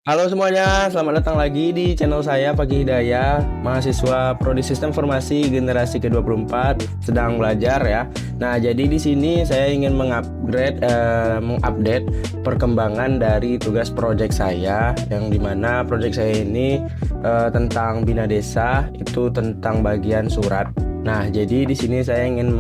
Halo semuanya, selamat datang lagi di channel saya Fakih Hidayah, mahasiswa Prodi Sistem Informasi generasi ke-24 sedang belajar ya. Nah, jadi di sini saya ingin mengupdate perkembangan dari tugas proyek saya, yang dimana proyek saya ini tentang Bina Desa, itu tentang bagian surat. Nah, jadi di sini saya ingin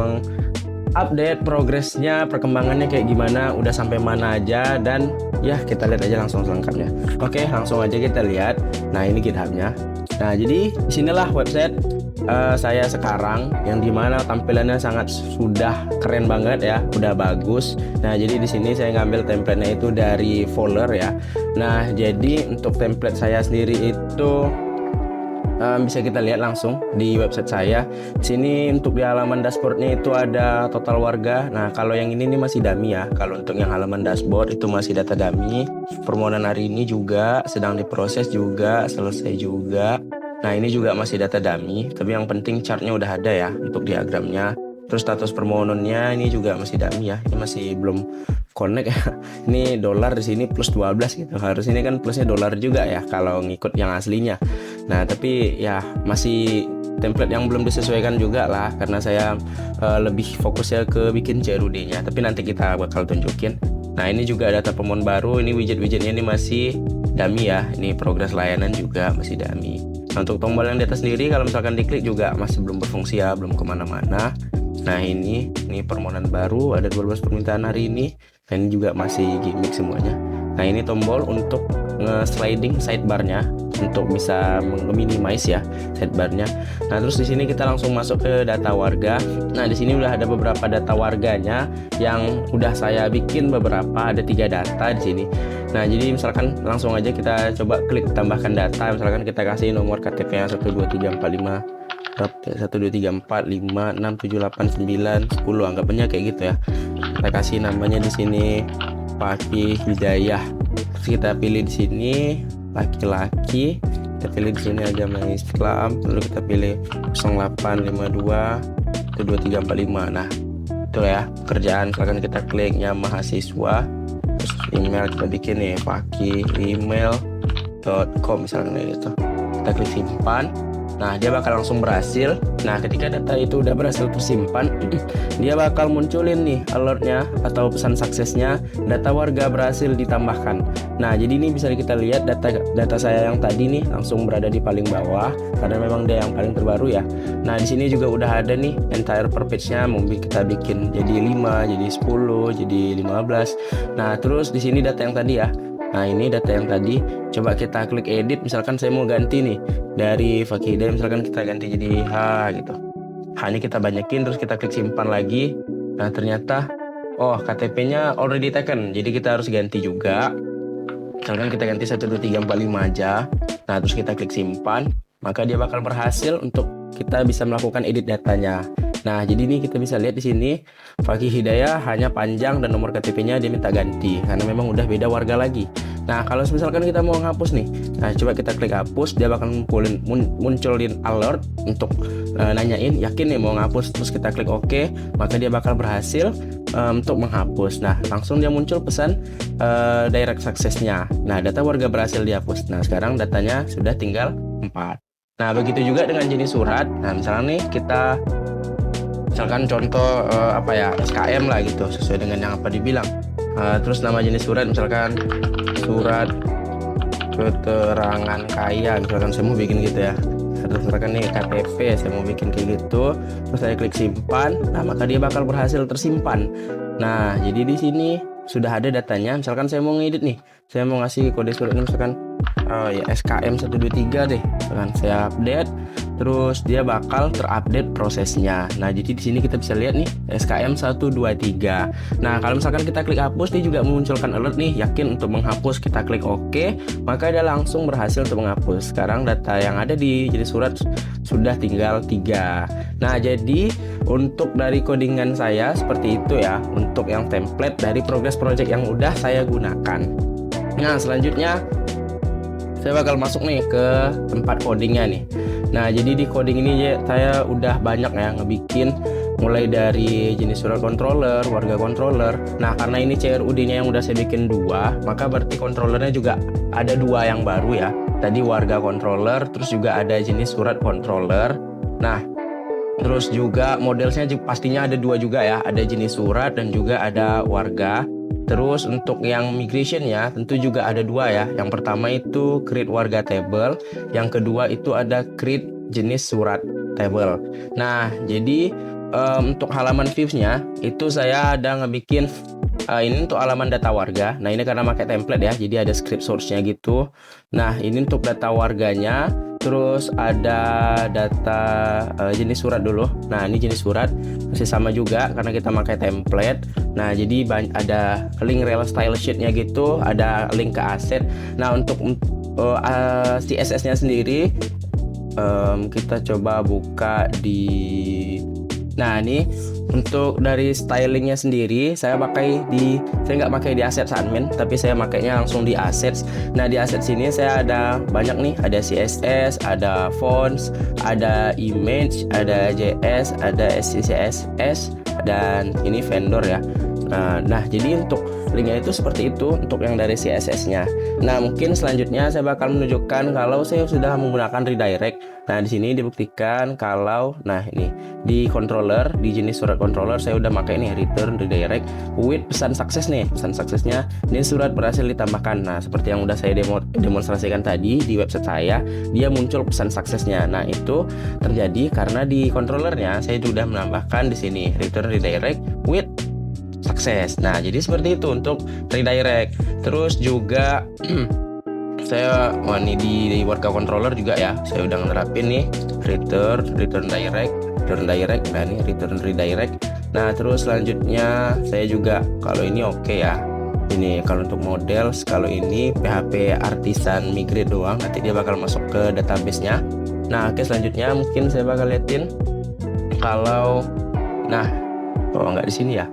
update progresnya, perkembangannya kayak gimana, udah sampai mana aja, dan ya kita lihat aja langsung selengkapnya. Oke, langsung aja kita lihat. Nah, ini GitHub-nya. Nah, jadi disinilah website saya sekarang, yang dimana tampilannya sangat sudah keren banget ya, udah bagus. Nah, jadi di sini saya ngambil template-nya itu dari folder ya. Nah, jadi untuk template saya sendiri itu bisa kita lihat langsung di website saya. Di sini untuk di halaman dashboardnya itu ada total warga. Nah, kalau yang ini masih dummy ya. Kalau untuk yang halaman dashboard itu masih data dummy. Permohonan hari ini juga sedang diproses juga, selesai juga. Nah, ini juga masih data dummy. Tapi yang penting chartnya udah ada ya untuk diagramnya. Terus status permohonannya ini juga masih dummy ya. Ini masih belum connect ya. Ini dolar di sini plus 12 gitu. Harus ini kan plusnya dolar juga ya kalau ngikut yang aslinya. Nah, tapi ya masih template yang belum disesuaikan juga lah, karena saya lebih fokusnya ke bikin CRUD-nya. Tapi nanti kita bakal tunjukin. Nah, ini juga data pemohon baru. Ini widget-widgetnya ini masih dummy ya. Ini progres layanan juga masih dummy. Nah, untuk tombol yang di atas sendiri kalau misalkan diklik juga masih belum berfungsi ya, belum kemana-mana. Nah, ini permohonan baru, ada 12 permintaan hari ini. Nah, ini juga masih gimmick semuanya. Nah, ini tombol untuk nge-sliding sidebarnya untuk bisa minimize ya sidebarnya. Nah, terus di sini kita langsung masuk ke data warga. Nah, di sini udah ada beberapa data warganya yang udah saya bikin beberapa, ada 3 data di sini. Nah, jadi misalkan langsung aja kita coba klik tambahkan data. Misalkan kita kasih nomor KTP-nya 12345 12345567891 anggapannya kayak gitu ya. Kita kasih namanya di sini Fakih Hidayah. Terus kita pilih di sini laki-laki, kita pilih di sini agama Islam, lalu kita pilih 0852 12345. Nah, itu ya pekerjaan. Misalkan kita kliknya mahasiswa, terus email kita bikin nih fakih@email.com misalnya gitu. Kita klik simpan. Nah, dia bakal langsung berhasil. Nah, ketika data itu udah berhasil tersimpan, dia bakal munculin nih alertnya atau pesan suksesnya, data warga berhasil ditambahkan. Nah, jadi ini bisa kita lihat data saya yang tadi nih langsung berada di paling bawah karena memang dia yang paling terbaru ya. Nah, di sini juga udah ada nih entire per page-nya, mau kita bikin jadi 5, jadi 10, jadi 15. Nah, terus di sini data yang tadi ya. Nah, ini data yang tadi, coba kita klik edit. Misalkan saya mau ganti nih dari Fakih Hidayah, misalkan kita ganti jadi H gitu. H-nya kita banyakin, terus kita klik simpan lagi. Nah, ternyata KTP-nya already taken, jadi kita harus ganti juga. Misalkan kita ganti 12345 aja. Nah, terus kita klik simpan, maka dia bakal berhasil untuk kita bisa melakukan edit datanya. Nah, jadi ini kita bisa lihat di sini Fakih Hidayah hanya panjang dan nomor KTP-nya dia minta ganti karena memang udah beda warga lagi. Nah, kalau misalkan kita mau hapus nih, nah coba kita klik hapus, dia bakal munculin alert untuk nanyain yakin nih mau ngapus. Terus kita klik OK, maka dia bakal berhasil untuk menghapus. Nah, langsung dia muncul pesan direct success-nya. Nah, data warga berhasil dihapus. Nah, sekarang datanya sudah tinggal 4. Nah, begitu juga dengan jenis surat. Nah, misalnya nih kita misalkan contoh SKM lah gitu, sesuai dengan yang apa dibilang. Terus nama jenis surat misalkan surat keterangan kaya, misalkan saya mau bikin gitu ya. Terus misalkan nih KTP saya mau bikin kayak gitu, terus saya klik simpan. Nah, maka dia bakal berhasil tersimpan. Nah, jadi di sini sudah ada datanya. Misalkan saya mau ngedit nih, saya mau ngasih kode suratnya misalkan SKM 123 deh. Misalkan saya update, terus dia bakal terupdate prosesnya. Nah, jadi di sini kita bisa lihat nih SKM 123. Nah, kalau misalkan kita klik hapus, dia juga memunculkan alert nih yakin untuk menghapus. Kita klik OK, maka dia langsung berhasil untuk menghapus. Sekarang data yang ada di jenis surat sudah tinggal 3. Nah, jadi untuk dari codingan saya seperti itu ya, untuk yang template dari progress project yang udah saya gunakan. Nah, selanjutnya saya bakal masuk nih ke tempat codingnya nih. Nah, jadi di coding ini ya, saya udah banyak ya ngebikin, mulai dari jenis surat controller, warga controller. Nah, karena ini CRUD-nya yang udah saya bikin 2, maka berarti controllernya juga ada 2 yang baru ya. Tadi warga controller, terus juga ada jenis surat controller. Nah, terus juga modelnya pastinya ada 2 juga ya, ada jenis surat dan juga ada warga. Terus untuk yang migration ya, tentu juga ada 2 ya. Yang pertama itu create warga table, yang kedua itu ada create jenis surat table. Nah, jadi untuk halaman views-nya itu saya ada ngebikin ini untuk halaman data warga. Nah, ini karena pakai template ya, jadi ada script source-nya gitu. Nah, ini untuk data warganya. Terus ada data jenis surat dulu. Nah, ini jenis surat masih sama juga karena kita pakai template. Nah, jadi ada link rel style sheet-nya gitu, ada link ke aset. Nah, untuk CSS-nya sendiri kita coba buka di. Nah, ini untuk dari stylingnya sendiri saya nggak pakai di assets admin, tapi saya makainya langsung di assets. Nah, di assets sini saya ada banyak nih, ada CSS, ada fonts, ada image, ada JS, ada SCSS, dan ini vendor ya. Nah, jadi untuk linknya itu seperti itu untuk yang dari CSS-nya. Nah, mungkin selanjutnya saya bakal menunjukkan kalau saya sudah menggunakan redirect. Nah, di sini dibuktikan kalau, nah ini di controller, di jenis surat controller saya udah pakai ini return redirect with pesan sukses nih. Pesan suksesnya ini surat berhasil ditambahkan. Nah, seperti yang udah saya demonstrasikan tadi di website saya, dia muncul pesan suksesnya. Nah, itu terjadi karena di controllernya saya sudah menambahkan di sini return redirect with sukses. Nah, jadi seperti itu untuk redirect. Terus juga saya ini di warga controller juga ya, saya udah nerapin nih return direct. Nah, ini return redirect. Nah, terus selanjutnya saya juga kalau ini oke ya. Ini kalau untuk model, kalau ini PHP artisan migrate doang, nanti dia bakal masuk ke database-nya. Nah, oke, selanjutnya mungkin saya bakal liatin kalau nggak di sini ya.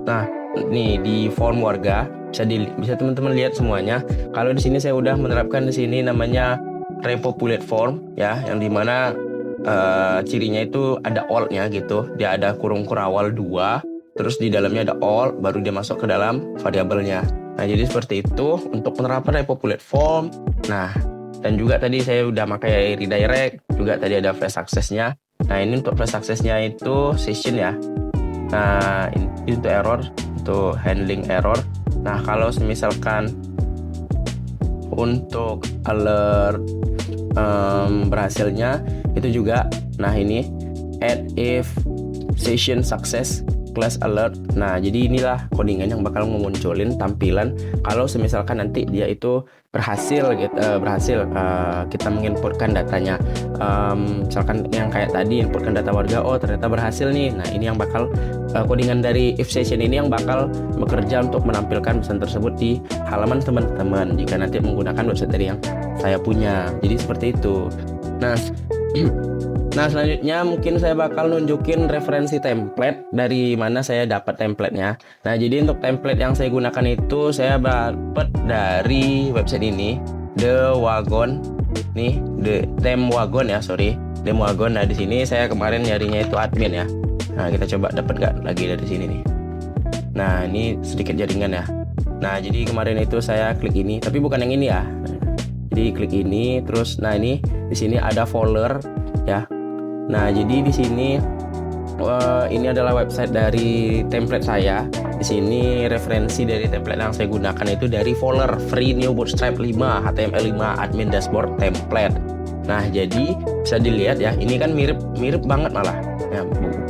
Nah, nih di form warga bisa teman-teman lihat semuanya. Kalau di sini saya udah menerapkan di sini namanya repopulate form ya, yang dimana cirinya itu ada all-nya gitu. Dia ada kurung kurawal 2, terus di dalamnya ada all, baru dia masuk ke dalam variabelnya. Nah, jadi seperti itu untuk penerapan repopulate form. Nah, dan juga tadi saya udah pakai redirect, juga tadi ada flash success-nya. Nah, ini untuk flash success-nya itu session ya. Nah, ini untuk error, untuk handling error. Nah, kalau misalkan untuk alert berhasilnya itu juga, nah ini add if session success class alert. Nah, jadi inilah codingan yang bakal memunculin tampilan kalau misalkan nanti dia itu berhasil kita menginputkan datanya. Misalkan yang kayak tadi inputkan data warga, oh ternyata berhasil nih. Nah, ini yang bakal codingan dari if session ini yang bakal bekerja untuk menampilkan pesan tersebut di halaman teman-teman jika nanti menggunakan website dari yang saya punya. Jadi seperti itu. Nah, selanjutnya mungkin saya bakal nunjukin referensi template dari mana saya dapat templatenya. Nah, jadi untuk template yang saya gunakan itu saya dapat dari website ini, The Wagon. Nih, Dem Wagon ya, Dem Wagon. Nah, di sini saya kemarin nyarinya itu admin ya. Nah, kita coba dapat nggak lagi dari sini nih. Nah, ini sedikit jaringan ya. Nah, jadi kemarin itu saya klik ini, tapi bukan yang ini ya. Jadi klik ini, terus nah ini di sini ada folder ya. Nah, jadi di sini ini adalah website dari template saya. Di sini referensi dari template yang saya gunakan itu dari folder free new bootstrap 5 HTML5 admin dashboard template. Nah, jadi bisa dilihat ya, ini kan mirip banget malah. Ya,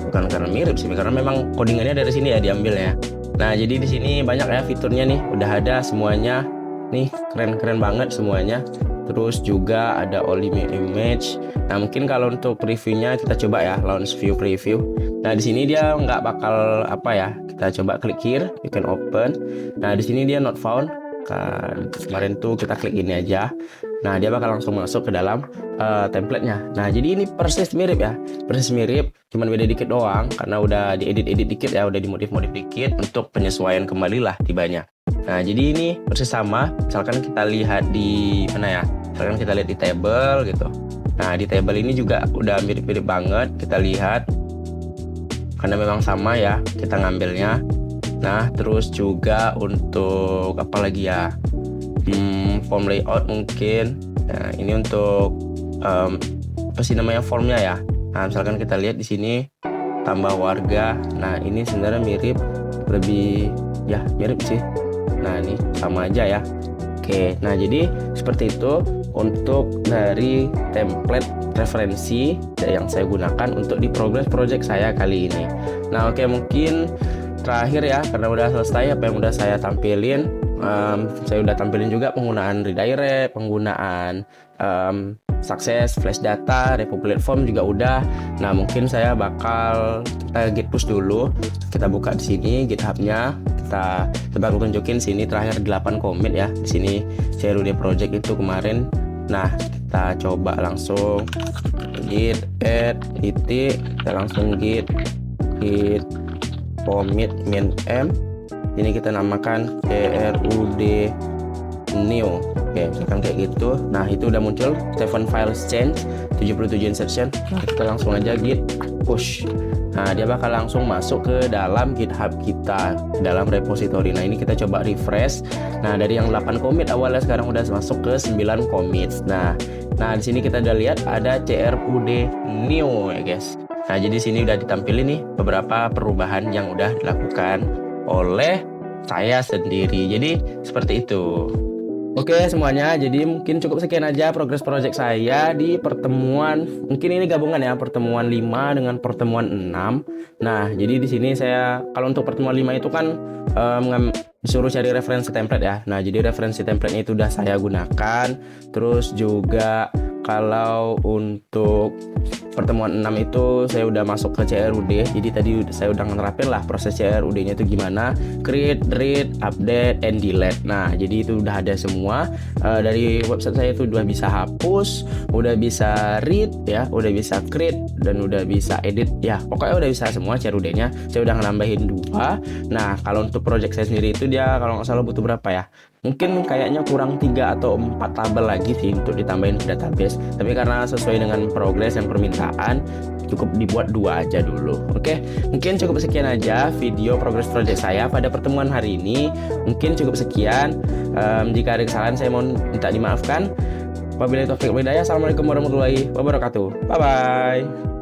bukan karena mirip sih, karena memang codingannya dari sini ya diambil ya. Nah, jadi di sini banyak ya fiturnya nih, udah ada semuanya. Nih, keren-keren banget semuanya. Terus juga ada only image. Nah, mungkin kalau untuk previewnya kita coba ya, launch view preview. Nah, di sini dia nggak bakal apa ya. Kita coba klik here, you can open. Nah, di sini dia not found misalkan kemarin tuh kita klik ini aja. Nah, dia bakal langsung masuk ke dalam templatenya. Nah, jadi ini persis mirip ya, persis mirip, cuman beda dikit doang karena udah diedit-edit dikit ya, udah dimodif-modif dikit untuk penyesuaian kembali lah tibanya. Nah, jadi ini persis sama. Misalkan kita lihat di mana ya? Misalkan kita lihat di table gitu. Nah, di table ini juga udah mirip-mirip banget. Kita lihat karena memang sama ya kita ngambilnya. Nah, terus juga untuk apa lagi ya? Form layout mungkin. Nah, ini untuk apa sih namanya formnya ya? Nah, misalkan kita lihat di sini tambah warga. Nah, ini sebenarnya mirip, lebih ya mirip sih. Nah, ini sama aja ya. Oke, nah jadi seperti itu untuk dari template referensi yang saya gunakan untuk di progress project saya kali ini. Nah, oke, mungkin terakhir ya, karena udah selesai apa yang udah saya tampilin. Saya udah tampilin juga penggunaan redirect, penggunaan sukses flash data, repopulate form juga udah. Nah, mungkin saya bakal kita git push dulu. Kita buka di sini GitHub-nya. Kita bakal tunjukin sini terakhir 8 commit ya. Di sini CRUD project itu kemarin. Nah, kita coba langsung git add titik, kita langsung git commit min m. Ini kita namakan CRUD new. Oke, misalkan kayak gitu. Nah, itu udah muncul 7 files change, 77 insertion. Nah, kita langsung aja git push. Nah, dia bakal langsung masuk ke dalam GitHub kita, dalam repository. Nah, ini kita coba refresh. Nah, dari yang 8 commit awalnya sekarang udah masuk ke 9 commit. Nah, di sini kita udah lihat ada CRUD new ya, guys. Nah, jadi sini udah ditampilin nih beberapa perubahan yang udah dilakukan oleh saya sendiri. Jadi seperti itu. Oke semuanya, jadi mungkin cukup sekian aja progress project saya di pertemuan, mungkin ini gabungan ya, pertemuan 5 dengan pertemuan 6. Nah, jadi di sini saya, kalau untuk pertemuan 5 itu kan disuruh cari referensi template ya. Nah, jadi referensi template itu udah saya gunakan. Terus juga kalau untuk pertemuan 6 itu saya udah masuk ke CRUD. Jadi tadi saya udah nerapin lah proses CRUD-nya itu gimana, create, read, update, and delete. Nah, jadi itu udah ada semua. Dari website saya itu udah bisa hapus, udah bisa read ya, udah bisa create, dan udah bisa edit ya. Pokoknya udah bisa semua CRUD-nya. Saya udah nambahin 2. Nah, kalau untuk project saya sendiri itu dia kalau nggak salah butuh berapa ya? Mungkin kayaknya kurang 3 atau 4 tabel lagi sih untuk ditambahin ke database. Tapi karena sesuai dengan progres yang permintaan, cukup dibuat 2 aja dulu. Oke, mungkin cukup sekian aja video progress project saya pada pertemuan hari ini. Mungkin cukup sekian. Jika ada kesalahan saya mohon minta dimaafkan. Wabillahi taufiq wal hidayah. Assalamualaikum warahmatullahi wabarakatuh. Bye bye.